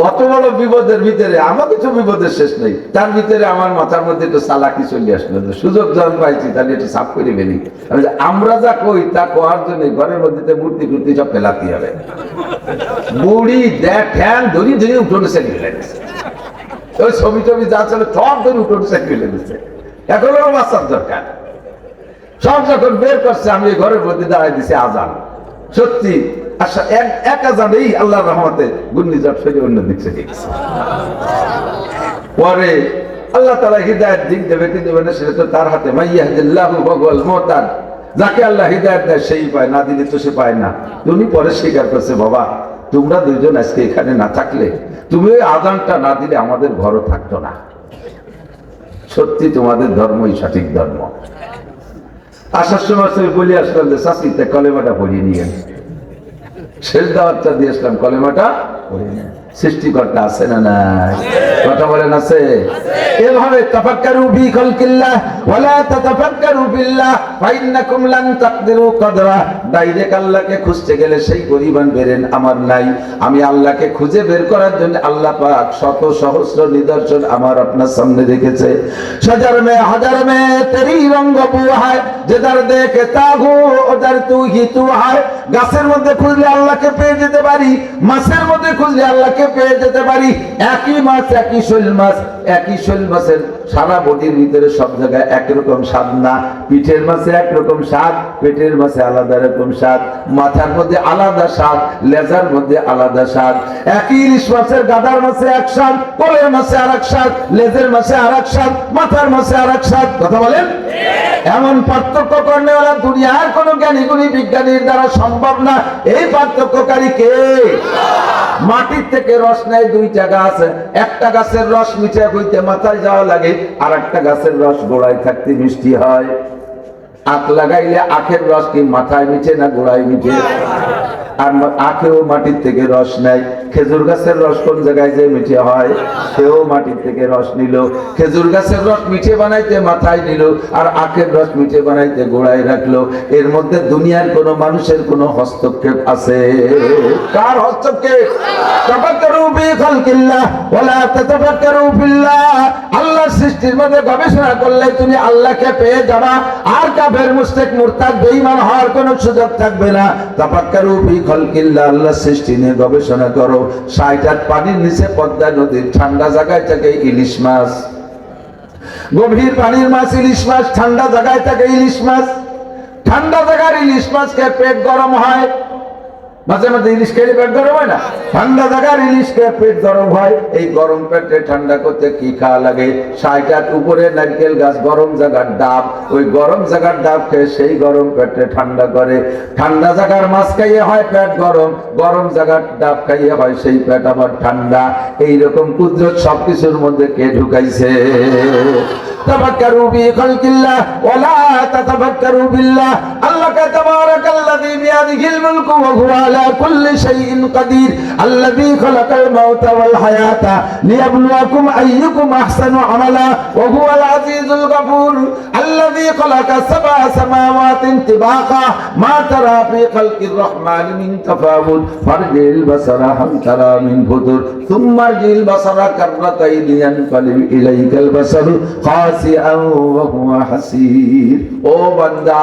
A: অত বড় বিপদের ভিতরে আমার কিছু বিপদের শেষ নেই, তার ভিতরে আমার মাথার মধ্যে একটু চালাকি চলে আসলো, সুযোগ যখন পাইছি তাহলে একটু সাফ করে ফেলি। আমরা যা কই তা কোয়ার জন্য ঘরের মধ্যে মূর্তি টুর্তি সব ফেলাতে হবে। বুড়ি দেখ ফ্যান ধরি ধরি উঠোনে সেট ফেলে গেছে, ওই ছবি টবি যা ছিল সব ধরে উঠোনে সেট ফেলে গেছে। এখন ওর বাচ্চার দরকার। সব যখন বের করছে আমি ঘরের মধ্যে দাঁড়াই দিছি আজান। সত্যি আচ্ছা, এক আজানেই আল্লাহর রহমতে ঘূর্ণিঝড় সরে অন্য দিক থেকে গেছে। পরে আল্লাহ তাআলা হিদায়াত দিক দেবে কি দেবে না সেটা তো তার হাতে। মাইয়াহদিল্লাহু ফাহুয়াল মুহতাদ, যাকে আল্লাহ হিদায়াত দেয় সেই পায়, না দিলে তো সে পায় না। তুমি পরে স্বীকার করছে, বাবা তোমরা দুইজন আজকে এখানে না থাকলে, তুমি ওই আজানটা না দিলে আমাদের ঘরও থাকতো না। সত্যি তোমাদের ধর্মই সঠিক ধর্ম। আসার সময় বলে আসলাম যে চাচি কলেমাটা পড়িয়ে নিয়ে, শেষ দাওয়াতটা দিয়ে আসলাম, কলেমাটা পড়িয়ে নিয়ে। সৃষ্টিকর্তা আছে না নাই? কথা বলেন আছে? এভাবে তাফাক্কারু ফি খালকিল্লাহ ওয়ালা তাতাফাক্কারু বিল্লাহ ফাইন্নাকুম লান তাকদিরু কদরা, ডাইরেক্ট আল্লাহকে খুঁজতে গেলে সেই পরিমাণ বেরেন আমার নাই। আমি আল্লাহকে খুঁজে বের করার জন্য আল্লাহ পাক শত সহস্র নিদর্শন আমার আপনার সামনে রেখেছে। সজার মে হাজার মে তেরি রঙ্গ বুহায় যেদার দেখে তাগো ওদার তুই হি তু হায়। গাছের মধ্যে খুঁজলে আল্লাহকে পেয়ে যেতে পারি, মাছের মধ্যে খুঁজলে আল্লাহকে পেয়ে যেতে পারি। একই মাছ, একই শৈল মাছ, একই শৈল মাছের সারা বডির ভিতরে সব জায়গায় একরকম স্বাদ না। পিঠের মাছে একরকম স্বাদ, পেটের মাছে আলাদা রকম স্বাদ, মাথার মধ্যে আলাদা স্বাদ, লেজার মধ্যে আলাদা স্বাদ। একই ইলিশ মাছের গাদার মাছে এক স্বাদ, কোলের মাছে আর এক স্বাদ, লেজের মাছে আর এক স্বাদ, মাথার মাছে আর এক স্বাদ। কথা বলেন? এমন পার্থক্য করনেওয়ালা দুনিয়ার কোন জ্ঞানী গুণী বিজ্ঞানীর দ্বারা সম্ভব না। এই পার্থক্যকারী কে? মাটির থেকে রস নেয় দুইটা গাছ, একটা গাছের রস মিঠে হইতে মাথায় যাওয়া লাগে, আর একটা গাছের রস গোড়ায় থাকতে মিষ্টি হয়। আখ লাগাইলে আখের রস কি মাথায় মিঠে না গোড়ায় মিঠে? আর আখেও মাটির থেকে রস নেয়। খেজুর গাছের রস কোন জায়গায় যে মিঠে হয়? সেও মাটির থেকে রস নিল। খেজুর গাছের রস মিঠে বানাইতে মাথায় নিল, আর আখের রস মিঠে বানাইতে গোড়ায় রাখলো। এর মধ্যে দুনিয়ার কোন মানুষের কোন হস্তক্ষেপ আছে? কার হস্তক্ষেপ? তাফাক্কারু ফি খালকিল্লাহ ওয়ালা তাতাফাক্কারু ফিল্লাহ। আল্লাহর সৃষ্টির মধ্যে গবেষণা করলে তুমি আল্লাহকে পেয়ে যাবা, আর কাফের মুশরিক মুরতাদ বেঈমান হওয়ার কোনো সুযোগ থাকবে না। তাফাক্কারু ফি খালকিল্লাহ, আল্লাহর সৃষ্টি নিয়ে গবেষণা করো। ৬০ হাত পানির নিচে পদ্মা নদীর ঠান্ডা জায়গায় থাকে ইলিশ মাছ, গভীর পানির মাছ ইলিশ মাছ, ঠান্ডা জায়গায় থাকে ইলিশ মাছ। ঠান্ডা জায়গার ইলিশ মাছ খেয়ে পেট গরম হয়, মাঝে মাঝে ইলিশ খেলে পেট গরম হয় না? ঠান্ডা জায়গার ইলিশ খেয়ে পেট গরম হয়। এই গরম পেটে ঠান্ডা করতে কি খাওয়া লাগে? ৬০ হাত উপরে নারকেল গাছ, গরম জায়গার ডাব, ওই গরম জায়গার ডাব খেয়ে সেই গরম পেটে ঠান্ডা করে। ঠান্ডা জায়গার মাছ খাইয়ে হয় পেট গরম, গরম জায়গার ডাব খাইয়ে হয় সেই পেট আবার ঠান্ডা। এইরকম কুদরত সবকিছুর মধ্যে কে ঢুকাইছে? তাফাক্কারু ফি খালকিল্লাহ ওয়ালা তাতাফাক্কারু বিল্লাহ। আল্লাহ তাবারাকাল্লাযী বিয়াদিহিল মুলকু ওয়া হুয়া আলা কুল্লি শাইইন কাদির। আল্লাযী খালাকাল মাউতা ওয়াল হায়াতা লিয়াবলুয়াকুম আইয়ুকুম আহসানু আমালা ওয়া হুয়াল আজিজুল গফুর। আল্লাযী খালাকা সাবআ সামাওয়াতিন তিবাকা মা তারা ফি খালকির রহমানি মিন তাফাউত ফারজিল বাসারা হাল তারা মিন ফুতুর সুম্মা জিল বাসারা কাররাতাইনি ইয়ানকালিব ইলাইকাল বাসারু ও বান্দা,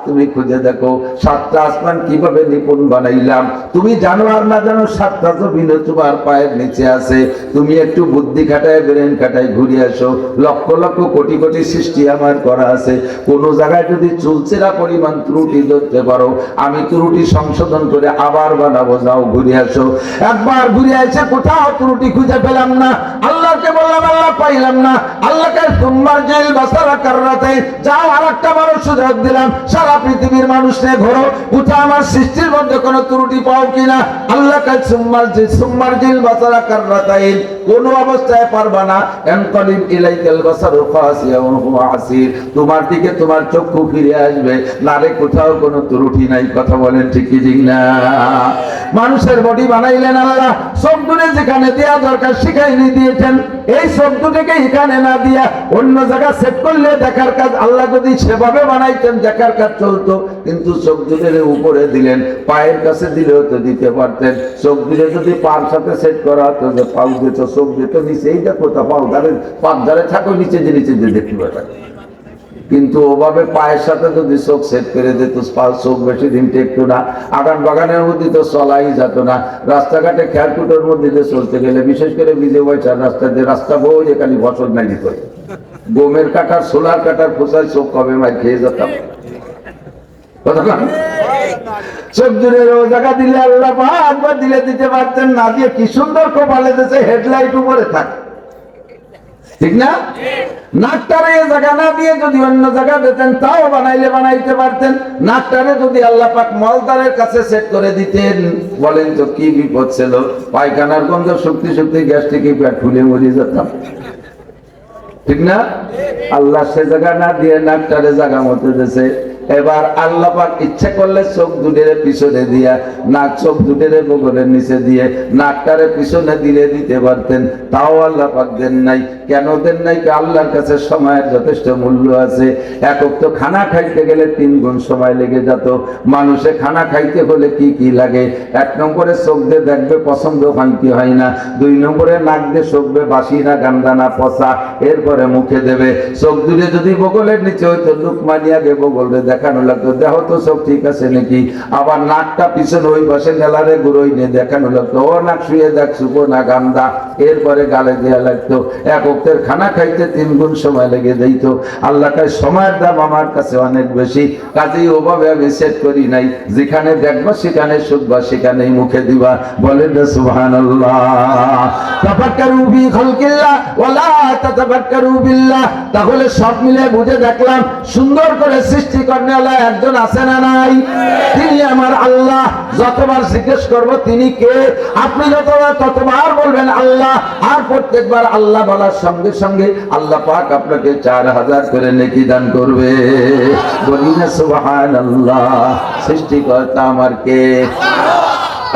A: তুমি খুঁজে দেখো সাতটা আসমান কিভাবে নিপুণ বানাইলাম। তুমি জানো আর না জানো, সাতটা জমিন তোমার পায়ের নিচে আছে। তুমি একটু বুদ্ধি খাটায় ব্রেন খাটায় ঘুরে আসো। লক্ষ লক্ষ কোটি কোটি সৃষ্টি আমার করা আছে। কোন জায়গায় যদি চুলচেরা পরিমাণ ত্রুটি ধরতে পারো, আমি ত্রুটি সংশোধন করে আবার বানাবো। যাও ঘুরে আসো। একবার ঘুরে আসে কোথাও ত্রুটি খুঁজে পেলাম না, আল্লাহকে বললাম আল্লাহ পাইলাম না। আল্লাহকে তোমার জেল বাসারা কাররাতে যাও, আরেকটা মানুষ সুযোগ দিলাম, সারা পৃথিবীর মানুষ নিয়ে ঘোরো, কোথাও আমার সৃষ্টির মধ্যে কোনো ত্রুটি পাও কিনা। আল্লাহকে সুম্মার জেল বাসারা কাররাতাইন, কোন অবস্থায় পারবা না। এনকালিব ইলাইকাল বাসারু খাসিয়া ওয়া হুয়া আসির, তোমার দিকে তোমার চক্ষু ফিরে আসবে, নারে কোথাও কোনো ত্রুটি নাই। কথা বলেন ঠিক কি ঠিক না? মানুষের বডি বানাইলেন আল্লাহ, সব দূরে যেখানে দেয়া দরকার সেখানে দিয়েছেন। এই সব দুটোকে এখানে না দিয়া অন্য জায়গা সেট করলে দেখার কাজ, আল্লাহ যদি সেভাবে বানাইতেন দেখার কাজ চলতো। কিন্তু চোখ দুটোর উপরে দিলেন, পায়ের কাছে দিলেও তো দিতে পারতেন। চোখ দুটো যদি পার সাথে সেট করা হতো, যে পাউ দিত চোখ দিত নিচে, এই দেখো তা পাউ ধারে পাক ধারে থাকো, নিচে যে নিচে যে দেখতে পাবেন। কিন্তু ওভাবে পায়ের সাথে যদি চোখ সেট করে দিত, চোখ বেশি দিন টেকতো না। আগান বাগানের মধ্যে তো চলাই যেত না। রাস্তাঘাটে খেয়ারকুটোর মধ্যে দিয়ে চলতে গেলে, বিশেষ করে বিজয় বৈশাখ রাস্তা দিয়ে রাস্তা বউ এখানে ফসল নাই দিত, গমের কাটার সোলার কাটার ফোসায় চোখ কবে মাই খেয়ে যেতাম। চোখ জুড়ে জায়গা দিলে আল্লাহ একবার দিলে দিতে পারতেন, না দিয়ে কি সুন্দর কপালে দিয়েছে, হেডলাইট উপরে থাকে, ঠিক না? নাকটারে জায়গা না দিয়ে যদি অন্য জায়গা দিতেন তাও বানাইতে পারতেন। নাকটারে যদি আল্লাহ পাক মলদারের কাছে সেট করে দিতেন, বলেন তো কি বিপদ ছিল? পায়খানার গন্ধ শক্তি গ্যাস্ট্রিকে পেট ফুলে মরে যেতাম, ঠিক না? আল্লাহ সে জায়গা না দিয়ে নাকটারে জায়গা মতো দিয়েছে। এবার আল্লাহ পাক ইচ্ছা করলে চোখ দুটের পিছনে দিয়া, নাক চোখ দুটের বগলের নিচে দিয়ে নাকটারে পিছনে দিলে দিতে পারতেন, তাও আল্লাহ পাক দেন নাই। কেন দেন নাই? আল্লাহর কাছে সময়ের যথেষ্ট মূল্য আছে। এক ওয়াক্ত খানা খাইতে গেলে 3 গুণ সময় লেগে যেত। মানুষে খানা খাইতে হলে কি কি লাগে? 1 নম্বরে চোখ দিয়ে দেখবে পছন্দ হয় কি হয় না, 2 নম্বরে নাক দিয়ে শুকবে বাসি না গান্দা না পচা, এরপরে মুখে দেবে। চোখ দুলে যদি বগলের নিচে হইতো লুকমানি আগে বগলে দেখানো লাগতো, দেখো তো চোখ ঠিক আছে নাকি। আবার নাকটা পিছনে ওই পাশে নেলারে গুঁড়োই নিয়ে দেখানো লাগতো, ও নাক শুয়ে দেখ শুকো না গান্দা, এরপরে গালে দেওয়া লাগতো। এক ওয়াক্তের খানা খাইতে 3 গুণ সময় লেগে যেত। আল্লাহ কাছে সময়ের দাম আমার কাছে অনেক বেশি, কাজেই ওভাবে আমি সেট করি নাই। যেখানে দেখবা সেখানে শুকবা, সেখানেই মুখে দিবা। বলেন না সুবহানাল্লাহ। তাফাক্কারু ফি খালকিল্লাহ ওয়ালা তাতাফাক্কারু বিল্লাহ। তাহলে সব মিলে বুঝে দেখলাম সুন্দর করে সৃষ্টি করনেওয়ালা একজন আছে না নাই? তিনি আমার আল্লাহ। যতবার জিজ্ঞেস করব তিনি কে, আপনি ততবার বলবেন আল্লাহ। আর প্রত্যেকবার আল্লাহ বলার সঙ্গে সঙ্গে আল্লাহ পাক আপনাকে 4000 করে নেকি দান করবে। বলি না সুবহানাল্লাহ। সৃষ্টিকর্তা আমার কে?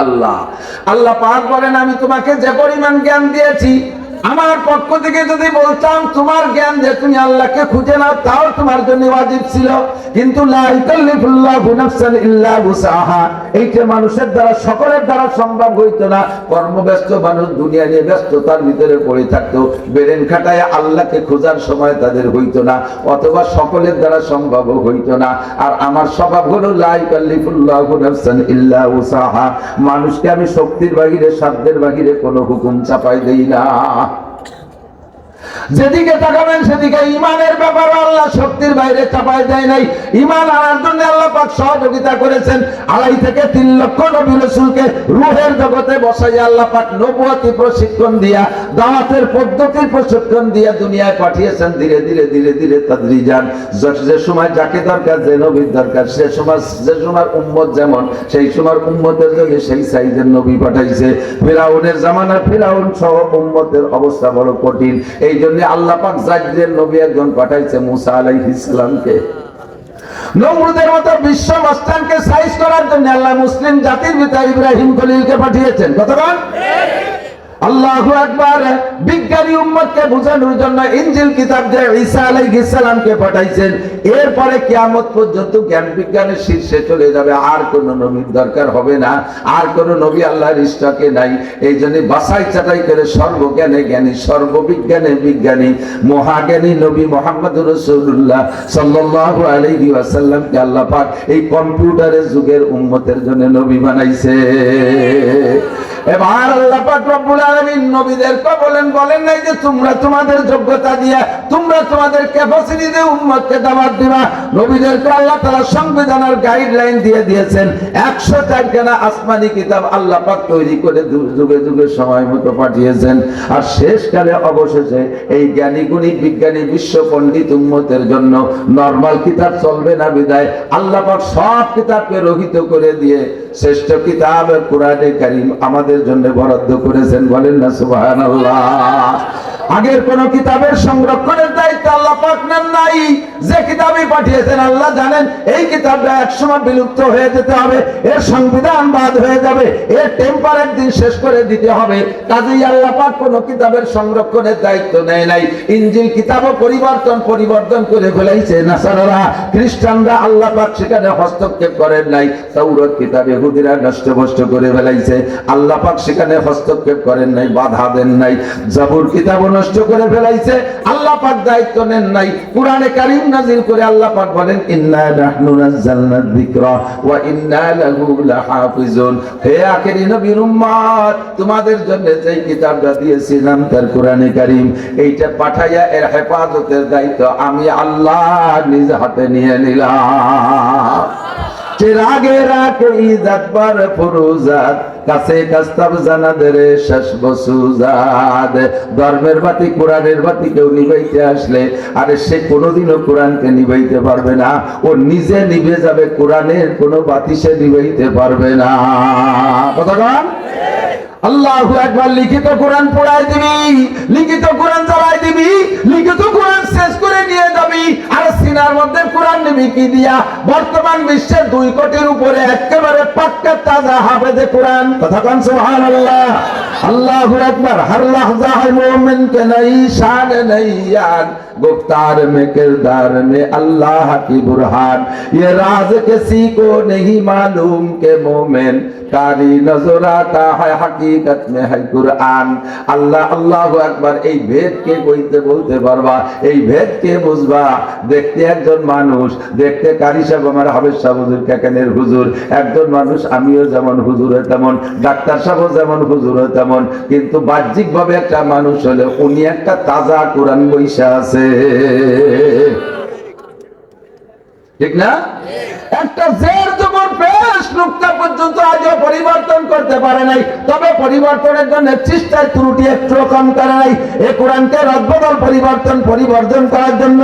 A: আল্লাহ। আল্লাহ পাক বলেন, আমি তোমাকে যে পরিমাণ জ্ঞান দিয়েছি, আমার পক্ষ থেকে যদি বলতাম তোমার জ্ঞান যে তুমি আল্লাহকে খুঁজে নাও, তাও তোমার জন্য ওয়াজিব ছিল। কিন্তু লা ইউকাল্লিফুল্লাহু নাফসান ইল্লা উসআহা, এইটা মানুষের দ্বারা সকলের দ্বারা সম্ভব হইতো না। কর্মব্যস্ত মানুষ দুনিয়া নিয়ে ব্যস্ততার ভিতরে পড়ে থাকতো, ব্রেন খাটায় আল্লাহকে খোঁজার সময় তাদের হইতো না, অথবা সকলের দ্বারা সম্ভব হইতো না। আর আমার স্বভাব হলো লা ইউকাল্লিফুল্লাহু নাফসান ইল্লা উসআহা, মানুষকে আমি শক্তির বাহিরে সাধ্যের বাহিরে কোনো হুকুম চাপাই দেই না। যেদিকে তাকাবেন সেদিকে ইমানের ব্যাপারে আল্লাহ শক্তির বাইরে চাপায় দেয় নাই। ইমান আনার জন্য আল্লাহ পাক সহযোগিতা করেছেন। 2.5 থেকে 3 লক্ষ নবী রাসূলকে রূহের জগতে বসাইয়া আল্লাহ পাক নবুয়তি প্রশিক্ষণ দিয়া, দাওয়াতের পদ্ধতির প্রশিক্ষণ দিয়া দুনিয়ায় পাঠিয়েছেন। ধীরে ধীরে ধীরে ধীরে তাদরিজান, যে সময় যাকে দরকার, যে নবীর দরকার, যে সময় উম্মত যেমন, সেই সময় উম্মতের জন্য সেই সাইজের নবী পাঠাইছে। ফিরাউনের জামানার ফিরাউন সহ উম্মতের অবস্থা বড় কঠিন। এই জন্য আল্লাহ পাক জাজ্জের নবী একজন পাঠাইছে, মুসা আলাইহিস সালামকে। নমরুদের মতো বিশ্ব মস্তানকে সাইজ করার জন্য আল্লাহ মুসলিম জাতির পিতা ইব্রাহিম খলিলকে পাঠিয়েছেন। কতক্ষণ? আল্লাহু আকবার। বিজ্ঞানী উম্মতকে বোঝানোর জন্য ইনজিল কিতাব দিয়ে ঈসা আলাইহিস সালামকে পাঠাইছেন। এরপরে কিয়ামত পর্যন্ত জ্ঞান বিজ্ঞানের শীর্ষে চলে যাবে, আর কোন নবীর দরকার হবে না, আর কোন নবী আল্লাহর স্টকে নাই। এই জন্য বাছাই চাটাই করে সর্বজ্ঞানে জ্ঞানী, সর্ববিজ্ঞানে বিজ্ঞানী, মহাজ্ঞানী নবী মুহাম্মদুর রাসূলুল্লাহ সাল্লাল্লাহু আলাইহি ওয়াসাল্লামকে আল্লাহ পাক এই কম্পিউটারের যুগের উম্মতের জন্য নবী বানাইছে। এবার আল্লাহ পাক রব্বুল আলামিন নবীদেরকে বলেন নাই যে তোমরা তোমাদের যোগ্যতা দিয়া, তোমরা তোমাদের ক্যাপাসিটি দিয়ে উম্মতকে দাওয়াত দিবা। নবীদেরকে আল্লাহ তাআলা সংবিধানের গাইডলাইন দিয়ে দিয়েছেন। 104 খানা আসমানি কিতাব আল্লাহ পাক তৈরি করে যুগে যুগে সময় মতো পাঠিয়েছেন। আর শেষকালে অবশেষে এই জ্ঞানী গুণী বিজ্ঞানী বিশ্ব পণ্ডিত উম্মতের জন্য নরমাল কিতাব চলবে না বিদায় আল্লাহ পাক সব কিতাবকে রহিত করে দিয়ে শ্রেষ্ঠ কিতাব কোরআনে কারীম আমাদের জন্য বরাদ্দ করেছেন। বলেন না সুবহানাল্লাহ। আগের কোন কিতাবের সংরক্ষণের দায়িত্ব আল্লাহ পাক নেন নাই। যে কিতাবই পাঠিয়েছেন আল্লাহ জানেন এই কিতাবটা একসময় বিলুপ্ত হয়ে যেতে হবে, এর সংবিধান বাদ হয়ে যাবে, এর টেম্পার একদিন শেষ করে দিতে হবে। কাজেই আল্লাহ পাক কোন কিতাবের সংরক্ষণের দায়িত্ব নেয় নাই। ইনজিল কিতাবও পরিবর্তন করে ফেলাইছে নাসারারা, খ্রিস্টানরা, আল্লাহ পাক সেখানে হস্তক্ষেপ করেন নাই। তাওরাত কিতাব ইহুদিরা নষ্ট করে ফেলাইছে, আল্লাহ পাক সেখানে হস্তক্ষেপ করেন নাই, বাধা দেন নাই। জাবুর কিতাব নষ্ট করে ফেলাইছে, আল্লাহ পাক দায়িত্ব নেন নাই। কোরআনে কারীম নাযিল করে আল্লাহ পাক বলেন ইন্না নাহনু নাযালনা যিকরা ওয়া ইন্না লাহু লাহাফিজুন। হে আখিরি নবীর উম্মত, তোমাদের জন্য যে কিতাবটা দিয়েছিলাম তার কোরআনে কারীম, এইটা পাঠাইয়া এর হেফাজতের দায়িত্ব আমি আল্লাহ নিজ হাতে নিয়ে নিলাম। চিরাগে রাখে ইজাত বার ফুরুজাত, কাছে কাস্তাব জানাদের শেষ বসুজাদ। ধর্মের বাতি কোরআনের বাতি কেউ নিভাইতে আসলে আরে সে কোনোদিনও কোরআনকে নিভাইতে পারবে না, ও নিজে নিভে যাবে, কোরআনের কোনো বাতি সে নিভাইতে পারবে না। কতক্ষণ? আল্লাহু আকবার। লিখিত কোরআন পড়াই দিবি, লিখিত কোরআন জ্বালাই দিবি, লিখিত কোরআন শেষ করে নিয়ে যাবি, আর সিনার মধ্যে কোরআন নিবি কি দিয়া বর্তমান বিশ্বের 2 কোটির উপরে একেবারে পাক্কা তাজা হাফেজে কোরআন। কথা কান সুবহানাল্লাহ, আল্লাহু আকবার। हर लहजा है मोमिन के नई शान नई यान, गुफ्तार में किरदार में अल्लाह की बुरहान, ये राज किसी को नहीं मालूम के मोमिन कारी नजर आता है हकीकत में है कुरान। আল্লাহ আল্লাহু আকবার। এই ভেদ কে বলতে বলতে পারবা, এই ভেদ কে বুঝবা? দেখতে একজন মানুষ, দেখতে কারি সাহেব আমার হাবেজ সাহেব হুজুর কাকানের হুজুর, একজন মানুষ, আমিও যেমন হুজুর তেমন, ডাক্তার সাহেব যেমন হুজুর তেমন, কিন্তু বাহ্যিক ভাবে একটা মানুষ হলে উনি একটা তাজা কোরআন বইসা আছে, ঠিক না? একটা জের জবর পেশ নুকতা পর্যন্ত আজও পরিবর্তন করতে পারে নাই, তবে পরিবর্তনের জন্য চেষ্টায় ত্রুটি একটু কম করে নাই। এই কোরআনকে রদবদল পরিবর্তন করার জন্য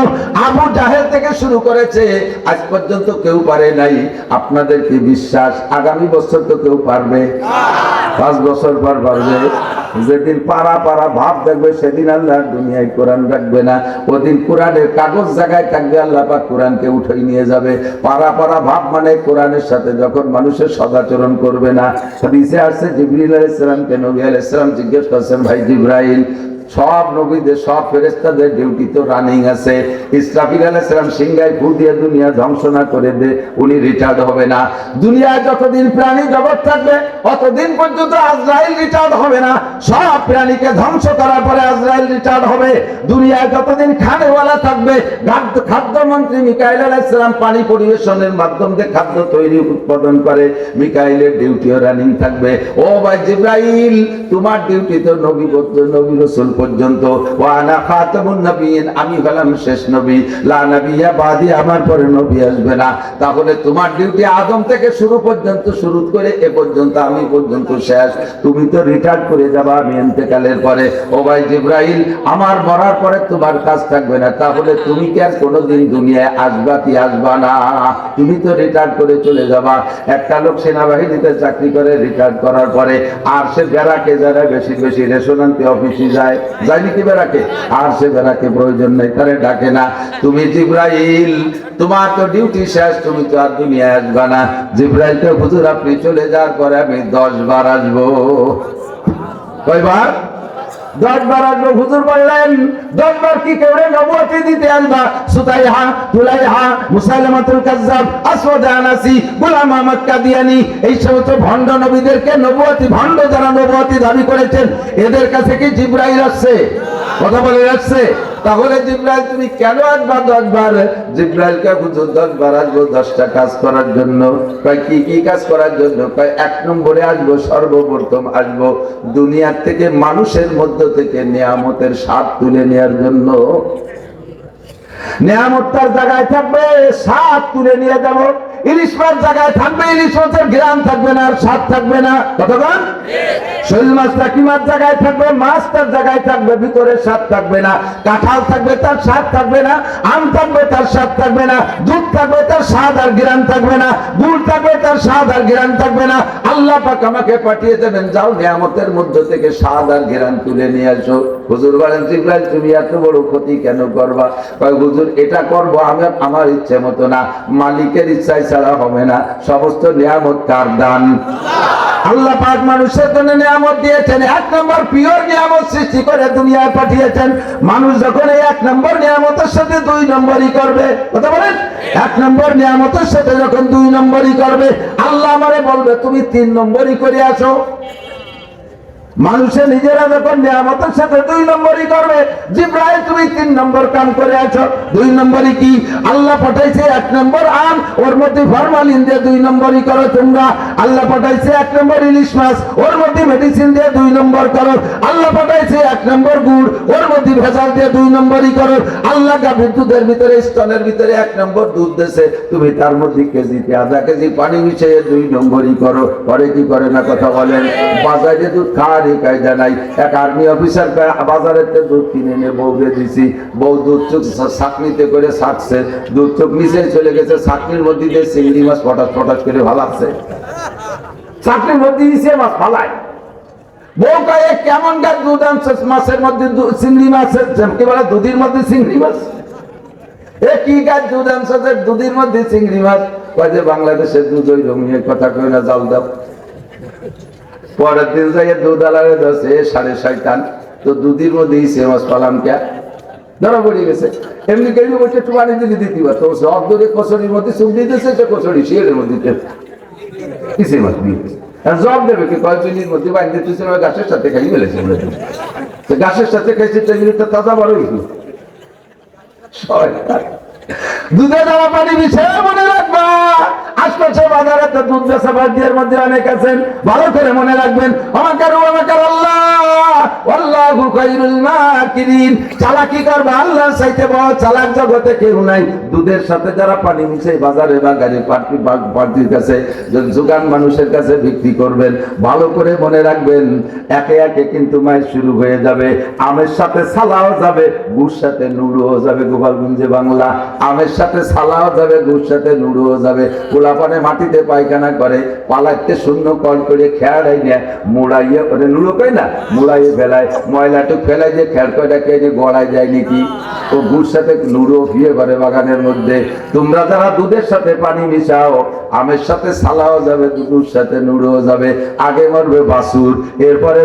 A: আবু জাহেল থেকে শুরু করেছে, আজ পর্যন্ত কেউ পারে নাই। আপনাদের কি বিশ্বাস আগামী বছর তো কেউ পারবে? 5 বছর পর পারবে। যেদিন পারা ভাব দেখবে সেদিন আল্লাহ দুনিয়ায় কোরআন রাখবে না, ওদিন কোরআনের কাগজ জায়গায় থাকবে, আল্লাহ পাক কোরআনকে উঠাই নিয়ে যাবে। পারা ভাব মানে কোরআনের সাথে যখন মানুষের সদাচরণ করবে না। হাদিসে আসছে জিবরিল আলাইহিস সালামকে নবী আলাইহিস সালাম জিজ্ঞেস করছেন, ভাই জিবরাইল, সব নবীদের সব ফেরেশতাদের ডিউটি তো রানিং আছে, ইসরাফিল আলাইহিস সালাম সিংহায় ফু দিয়ে দুনিয়া ধ্বংস না করে দে, উনি রিটায়ার্ড হবে না। দুনিয়ায় যতদিন প্রাণী জগৎ থাকবে অতদিন পর্যন্ত আজরাইল রিটায়ার্ড হবে না। সব প্রাণীকে ধ্বংস করার পরে আজরাইল রিটায়ার্ড হবে। দুনিয়ায় যতদিন খানেওয়ালা থাকবে, খাদ্যমন্ত্রী মিকাইল আলাইহিস সালাম পানি পরিবেশনের মাধ্যম দিয়ে খাদ্য তৈরি উৎপাদন করে, মিকাইলের ডিউটিও রানিং থাকবে। ও ভাই জিবরাইল, তোমার ডিউটি তো নবী রাসূল পর্যন্ত, ওয়ানা খাতামুন নবিয়িন, আমি হলাম শেষ নবী, লা নবিয়্যা বাদি, আমার পরে নবী আসবে না। তাহলে তোমার ডিউটি আদম থেকে শুরু করে এ পর্যন্ত, আমি পর্যন্ত শেষ। তুমি তো রিটায়ার্ড করে যাবা আমি ইন্তেকালের পরে। ও ভাই জিবরাইল, আমার মরার পরে তোমার কাজ থাকবে না, তাহলে তুমি কি আর কোনোদিন দুনিয়ায় আসবা কি আসবা না? তুমি তো রিটায়ার্ড করে চলে যাবা। একটা লোক সেনাবাহিনীতে চাকরি করে রিটায়ার্ড করার পরে আর সে বেড়াকে যারা বেশি রেশনান্তি অফিসে যায় নাকি বেড়াকে, আর সে বেড়াকে প্রয়োজন নেই, তারে ডাকে না। তুমি জিবরাইল, তোমার তো ডিউটি শেষ, তুমি তো আর দুনিয়ায় আসবা না। জিবরাইল তো, হুজুর আপনি চলে যাওয়ার পরে আমি 10 বার আসবো। কয়বার? 10 বার আসবো। হুজুর বললেন 10 বার কি কেউ নবুয়তি দিতে আসবা? সুতাইহা, তুলাইহা, মুসাইলামাতুল কাজ্জাব, আসওয়াদ আনাসি, গোলাম আহমদ কাদিয়ানী, এই সমস্ত ভণ্ড নবীদেরকে নবুয়তি, ভণ্ড যারা নবুয়তি দাবি করেছেন, এদের কাছে কি জিবরাইল আসছে? কথা বলে আসছে? তাহলে জিবরাইল তুমি কেন আসবা 10 বার? জিবরাইলকে হুজুর 10 বার আসবো 10টা কাজ করার জন্য। কয় কি কাজ করার জন্য? কয় 1 নম্বরে আসবো, সর্বপ্রথম আসবো দুনিয়ার থেকে মানুষের মধ্য থেকে নিয়ামতের স্বাদ তুলে নেওয়ার জন্য। নিয়ামত তার জায়গায় থাকবে, স্বাদ তুলে নিয়ে যাবো। ইলিশ মাছ জায়গায় থাকবে, ইলিশ মাছের ঘ্রাণ থাকবে না, আর স্বাদ থাকবে না। কতক্ষণ? শৈল মাছ টাকি মাছ জায়গায় থাকবে, মাছ তার জায়গায় থাকবে, ভিতরে স্বাদ থাকবে না। কাঁঠাল থাকবে, তার স্বাদ থাকবে না। আম থাকবে, তার স্বাদ থাকবে না। দুধ থাকবে, তার স্বাদ আর ঘ্রাণ থাকবে না। গুড় থাকবে, তার স্বাদ আর ঘ্রাণ থাকবে না। আল্লাহ পাক আমাকে পাঠিয়ে দেবেন, যাও নিয়ামতের মধ্য থেকে স্বাদ আর ঘ্রাণ তুলে নিয়ে আসো। হুজুর বলেন, জিবরাইল তুমি এত বড় ক্ষতি কেন করবা? কয় হুজুর এটা করবো আমি আমার ইচ্ছে মতো না, মালিকের ইচ্ছায় ছাড়া হবে না। সমস্ত নিয়ামত কার দান? আল্লাহ পাক মানুষের জন্য নিয়ামত দিয়েছেন। 1 নম্বর পিওর নিয়ামত সৃষ্টি করে দুনিয়ায় পাঠিয়েছেন। মানুষ যখন এই 1 নম্বর নিয়ামতের সাথে 2 নম্বরই করবে, কথা বলেন, 1 নম্বর নিয়ামতের সাথে যখন 2 নম্বরই করবে, আল্লাহ আমারে বলবে তুমি 3 নম্বরই করে আসো। মানুষের নিজেরা যখন নিয়ামতের সাথে 2 নম্বরই করবে, জিবরাইল তুমি 3 নম্বর কাম করে আছো। 2 নম্বরই কি? আল্লাহ পাঠাইছে 1 নম্বর আম, ওর মধ্যে ফরমালিন দিয়ে 2 নম্বরই করো তোমরা। আল্লাহ পাঠাইছে 1 নম্বর ইলিশ মাছ, ওর মধ্যে মেডিসিন দিয়ে 2 নম্বর করো। আল্লাহ পাঠাইছে 1 নম্বর গুড়, ওর মধ্যে ভেজাল দিয়ে 2 নম্বরই করো। আল্লাহ গাভীর দুধের ভিতরে, স্তনের ভিতরে 1 নম্বর দুধ দেছে, তুমি তার মধ্যে কেজিতে আধা কেজি পানি মিশিয়ে 2 নম্বরই করো। করে কি করে না? কথা বলেন। বাজারে দুধ খাওয়ার কায়দা নাই। এক আর্মি অফিসার বাজারের দুধ কিনে নিয়ে বউকে দিছি, বউ দুধ চোখ ছাকনিতে করে ছাকছে, দুধ চোখ নিচে চলে গেছে, ছাকনির মধ্যে দিয়ে চিংড়ি মাছ ফটাস করে ভালাচ্ছে, ছাকনির মধ্যে দিয়েছে মাছ ফালায়। বউ কয়ে কেমন গাছ দুধ আনছে? মাছের মধ্যে চিংড়ি মাছের, কি বলে দুধের মধ্যে চিংড়ি মাছ। এ কি গাছ দুধ আনছে, দুধের মধ্যে চিংড়ি মাছ, কয় যে বাংলাদেশের দুধ ওই রকম, কথা কয় না, জাল দাও। পরের দিন যাই দুধ আলারে ধরছে, সাড়ে শয়তান, তো দুধের মধ্যে ইসে মাছ পালাম কে, ধরা পড়ে গেছে। এমনি কেউ বলছে একটু পানি দিলে দিতে পারতো, সব ধরে কচুরির মধ্যে চুপ দিতেছে, সে কচুরি শিয়ারের মধ্যে ইসে মাছ দিয়েছে। জব দেবে কি, কয় চিনির মধ্যে বাইন দিতেছে, গাছের সাথে খাই ফেলেছে, গাছের সাথে খাইছে, তো তাজা বড় হইল। দুধে দেওয়া পানি বিষয়ে মনে রাখবা। আশপাশে বাজারে তো দুধ বেচা বাড়ির মধ্যে অনেক আছেন, ভালো করে মনে রাখবেন। আমাকার আল্লাহ, আল্লাহু খায়রুল মাকিরিন। চালাকি করবা, আল্লাহর চাইতে বড় চালাক জগতে কেউ নাই। দুধের সাথে যারা পানি মিশে বাজারে বা গাড়ি পার্টির কাছে, যোগান মানুষের কাছে বিক্রি করবেন, ভালো করে মনে রাখবেন, একে একে কিন্তু মাইল শুরু হয়ে যাবে। আমের সাথে সালাও যাবে, গুড় সাথে নুড়ুও যাবে। গোপালগঞ্জে বাংলা, আমের সাথে সালাও যাবে, গুড় সাথে নুড়ুও যাবে। পোলাপানে মাটিতে পায়খানা করে, পালাইতে শূন্য কল করে খেয়াড়াই নেয়, মুড়াইয়ে করে, নুড়ো কয় না, মুড়াইয়ে ফেলায়, ময়লাটু ফেলাই যে খেয়ার কয়টাকে গড়াই যায় নাকি, ও গুড় সাথে নুড়ো বিয়ে করে বাগানের মধ্যে। তোমরা যারা দুধের সাথে পানি মিশাও, আমের সাথে সালাও যাবে, দুধের সাথে নুড়ো যাবে। আগে মরবে বাছুর, এরপরে